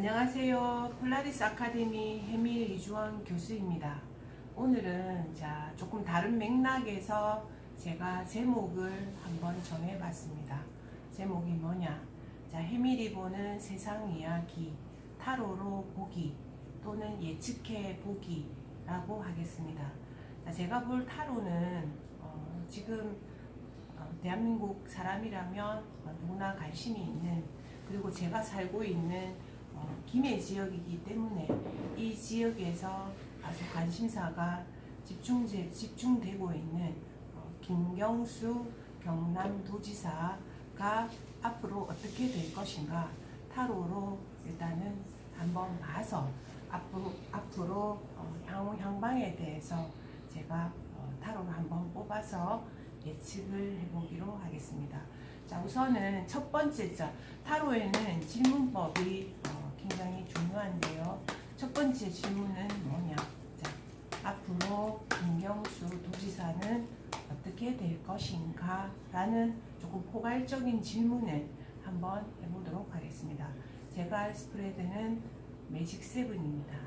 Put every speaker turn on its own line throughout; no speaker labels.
안녕하세요. 폴라리스 아카데미 해밀 이주원 교수입니다. 오늘은 조금 다른 맥락에서 제가 제목을 한번 정해봤습니다. 제목이 뭐냐? 해밀이 보는 세상 이야기, 타로로 보기 또는 예측해 보기라고 하겠습니다. 제가 볼 타로는 지금 대한민국 사람이라면 누구나 관심이 있는, 그리고 제가 살고 있는 김해 지역이기 때문에 이 지역에서 아주 관심사가 집중되고 있는 김경수 경남도지사가 앞으로 어떻게 될 것인가 타로로 일단은 한번 봐서 앞으로 향방에 대해서 제가 타로를 한번 뽑아서 예측을 해보기로 하겠습니다. 우선은 첫 번째죠. 타로에는 질문법이 굉장히 중요한데요. 첫 번째 질문은 뭐냐? 앞으로 김경수 도지사는 어떻게 될 것인가? 라는 조금 포괄적인 질문을 한번 해보도록 하겠습니다. 제가 할 스프레드는 매직 7입니다.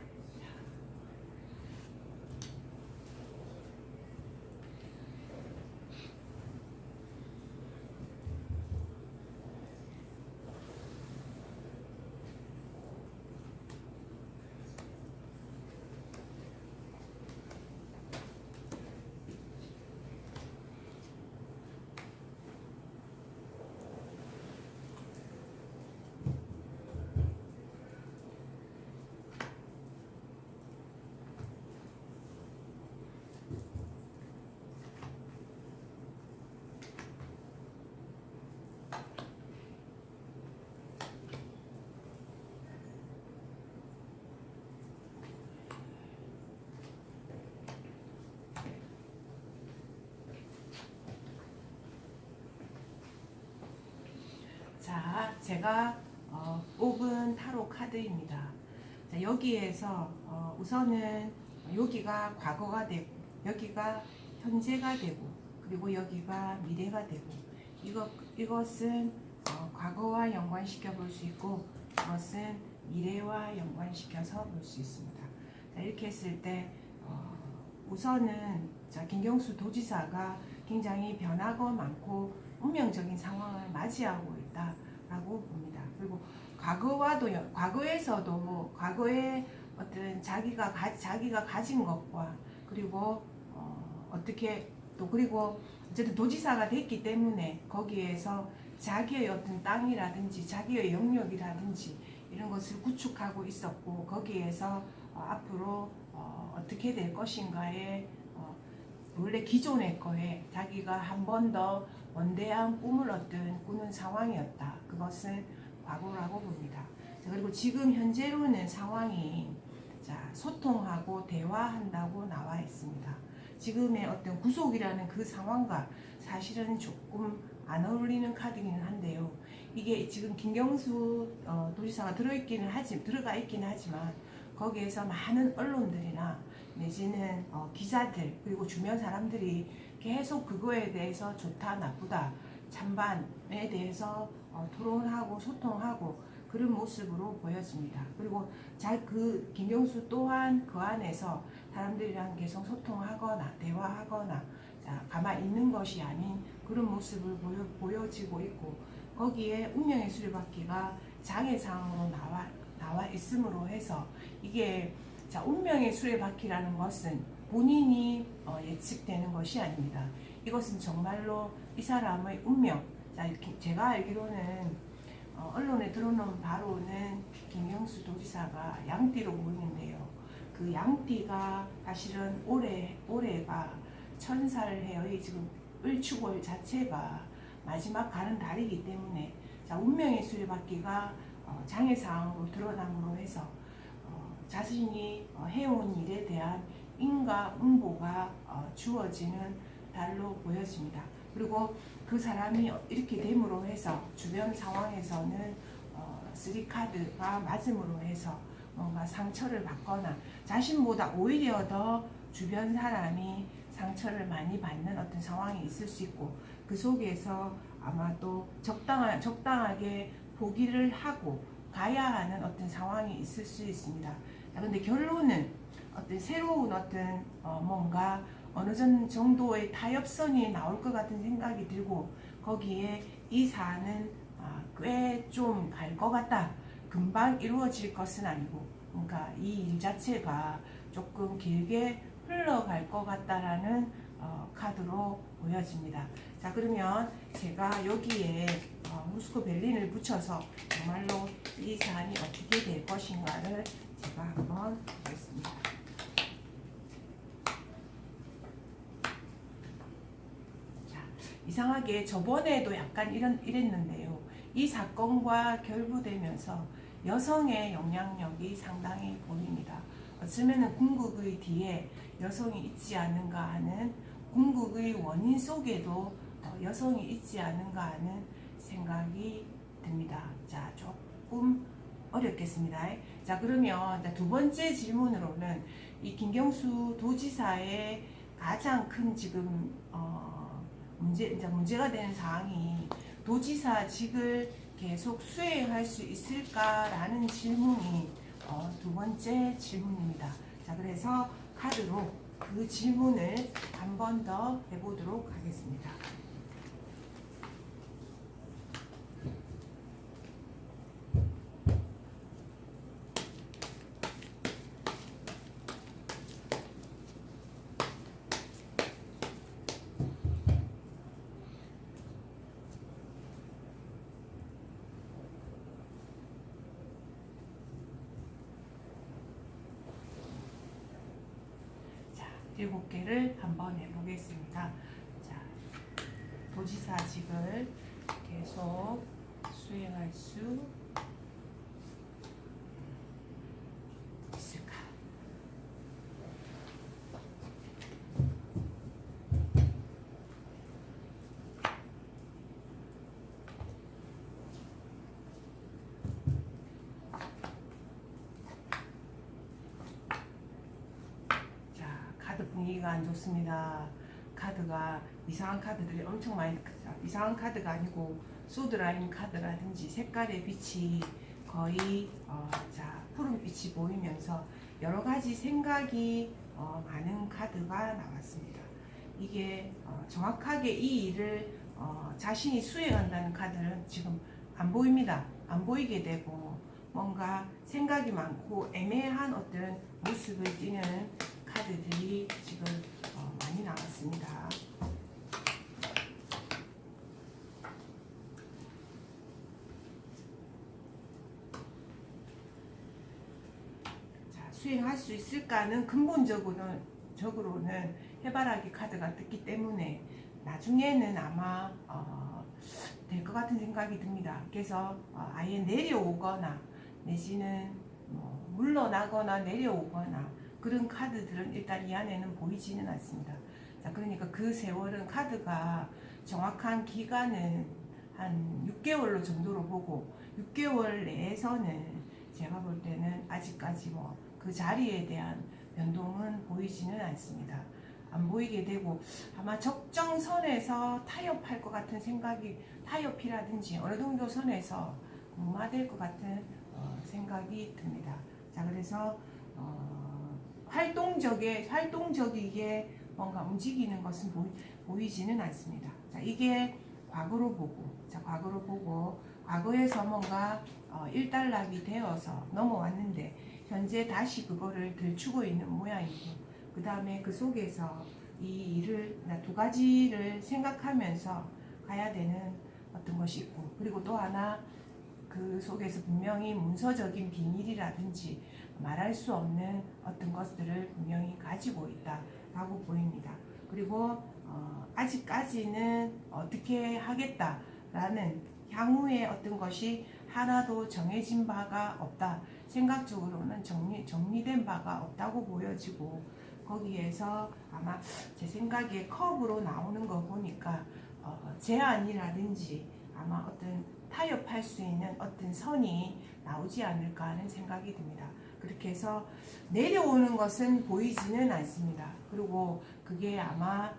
제가 뽑은 타로 카드입니다. 여기에서 우선은 여기가 과거가 되고, 여기가 현재가 되고, 그리고 여기가 미래가 되고, 이것은 과거와 연관시켜 볼 수 있고, 이것은 미래와 연관시켜서 볼 수 있습니다. 이렇게 했을 때 우선은 김경수 도지사가 굉장히 변화가 많고 운명적인 상황을 맞이하고 있다라고 봅니다. 그리고 과거에서도 과거에 어떤 자기가 가진 것과, 그리고 어떻게 또, 그리고 어쨌든 도지사가 됐기 때문에 거기에서 자기의 어떤 땅이라든지 자기의 영역이라든지 이런 것을 구축하고 있었고, 거기에서 앞으로 어떻게 될 것인가에 원래 기존의 거에 자기가 한 번 더 원대한 꿈을 꾸는 상황이었다. 그것은 과거라고 봅니다. 그리고 지금 현재로는 상황이 소통하고 대화한다고 나와 있습니다. 지금의 어떤 구속이라는 그 상황과 사실은 조금 안 어울리는 카드이긴 한데요. 이게 지금 김경수 도지사가 들어가 있기는 하지만 거기에서 많은 언론들이나 내지는 기자들, 그리고 주변 사람들이 계속 그거에 대해서 좋다 나쁘다 찬반에 대해서 토론하고 소통하고 그런 모습으로 보여집니다. 그리고 그 김경수 또한 그 안에서 사람들이랑 계속 소통하거나 대화하거나 가만히 있는 것이 아닌 그런 모습을 보여지고 있고, 거기에 운명의 수레바퀴가 장애상으로 나와 있음으로 해서, 이게 운명의 수레바퀴라는 것은 본인이 예측되는 것이 아닙니다. 이것은 정말로 이 사람의 운명. 제가 알기로는 언론에 들어놓은 바로는 김경수 도지사가 양띠로 보이는데요. 그 양띠가 사실은 올해가 천살해의 지금 을축월 자체가 마지막 가는 달이기 때문에 운명의 수레바퀴가 장애사항으로 드러남으로 해서 자신이 해온 일에 대한 인과 운보가 주어지는 달로 보여집니다. 그리고 그 사람이 이렇게 됨으로 해서 주변 상황에서는 3카드가 맞음으로 해서 뭔가 상처를 받거나 자신보다 오히려 더 주변 사람이 상처를 많이 받는 어떤 상황이 있을 수 있고, 그 속에서 아마도 적당하게 포기를 하고 가야 하는 어떤 상황이 있을 수 있습니다. 그런데 결론은 어떤 새로운 어떤 뭔가 어느 정도의 타협선이 나올 것 같은 생각이 들고 거기에 이 사안은 꽤 좀 갈 것 같다. 금방 이루어질 것은 아니고 그러니까 이 일 자체가 조금 길게 흘러갈 것 같다라는 카드로 보여집니다. 자, 그러면 제가 여기에 무스코 벨린을 붙여서 정말로 이 사안이 어떻게 될 것인가를 제가 한번 보겠습니다. 자, 이상하게 저번에도 약간 이랬는데요. 이 사건과 결부되면서 여성의 영향력이 상당히 보입니다. 어쩌면 궁극의 뒤에 여성이 있지 않은가 하는 궁극의 원인 속에도 여성이 있지 않은가 하는 생각이 듭니다. 자, 조금 어렵겠습니다. 자, 그러면 두 번째 질문으로는 이 김경수 도지사의 가장 큰 지금 문제가 되는 사항이 도지사직을 계속 수행할 수 있을까라는 질문이 두 번째 질문입니다. 자, 그래서 카드로 그 질문을 한 번 더 해보도록 하겠습니다. 자, 7개를 한번 해보겠습니다. 자, 도지사직을 계속 수행할 수 있을까? 자, 카드 분위기가 안 좋습니다. 카드가 이상한 카드들이 엄청 많이 이상한 카드가 아니고 소드라인 카드라든지 색깔의 빛이 거의 자, 푸른빛이 보이면서 여러 가지 생각이 많은 카드가 나왔습니다. 이게 정확하게 이 일을 자신이 수행한다는 카드는 지금 안 보입니다. 안 보이게 되고 뭔가 생각이 많고 애매한 어떤 모습을 띠는 카드들이 지금 많이 나왔습니다. 자, 수행할 수 있을까는 근본적으로는 해바라기 카드가 떴기 때문에 나중에는 아마 될 것 같은 생각이 듭니다. 그래서 아예 내려오거나 내지는 물러나거나 내려오거나 그런 카드들은 일단 이 안에는 보이지는 않습니다. 자, 그러니까 그 세월은 카드가 정확한 기간은 한 6개월 정도로 보고 6개월 내에서는 제가 볼 때는 아직까지 그 자리에 대한 변동은 보이지는 않습니다. 안 보이게 되고 아마 적정선에서 타협할 것 같은 생각이 타협이라든지 어느 정도 선에서 무마될 것 같은 생각이 듭니다. 자, 그래서 활동적이게 뭔가 움직이는 것은 보이지는 않습니다. 자, 이게 과거로 보고, 과거에서 뭔가 일단락이 되어서 넘어왔는데 현재 다시 그거를 들추고 있는 모양이고, 그 다음에 그 속에서 이 일을 두 가지를 생각하면서 가야 되는 어떤 것이 있고, 그리고 또 하나 그 속에서 분명히 문서적인 비밀이라든지 말할 수 없는 어떤 것들을 분명히 가지고 있다라고 보입니다. 그리고 아직까지는 어떻게 하겠다라는 향후의 어떤 것이 하나도 정해진 바가 없다. 생각적으로는 정리된 바가 없다고 보여지고, 거기에서 아마 제 생각에 컵으로 나오는 거 보니까 제안이라든지 아마 어떤 타협할 수 있는 어떤 선이 나오지 않을까 하는 생각이 듭니다. 그렇게 해서 내려오는 것은 보이지는 않습니다. 그리고 그게 아마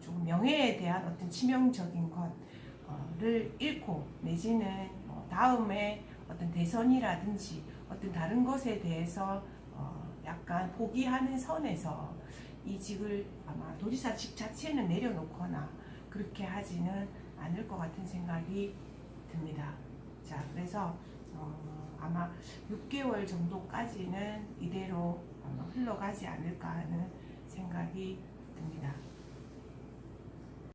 좀 명예에 대한 어떤 치명적인 것을 잃고 내지는 다음에 어떤 대선이라든지 어떤 다른 것에 대해서 약간 포기하는 선에서 이직을 아마 도지사직 자체는 내려놓거나 그렇게 하지는 않을 것 같은 생각이 듭니다. 자, 그래서 아마 6개월 정도까지는 이대로 흘러가지 않을까 하는 생각이 듭니다.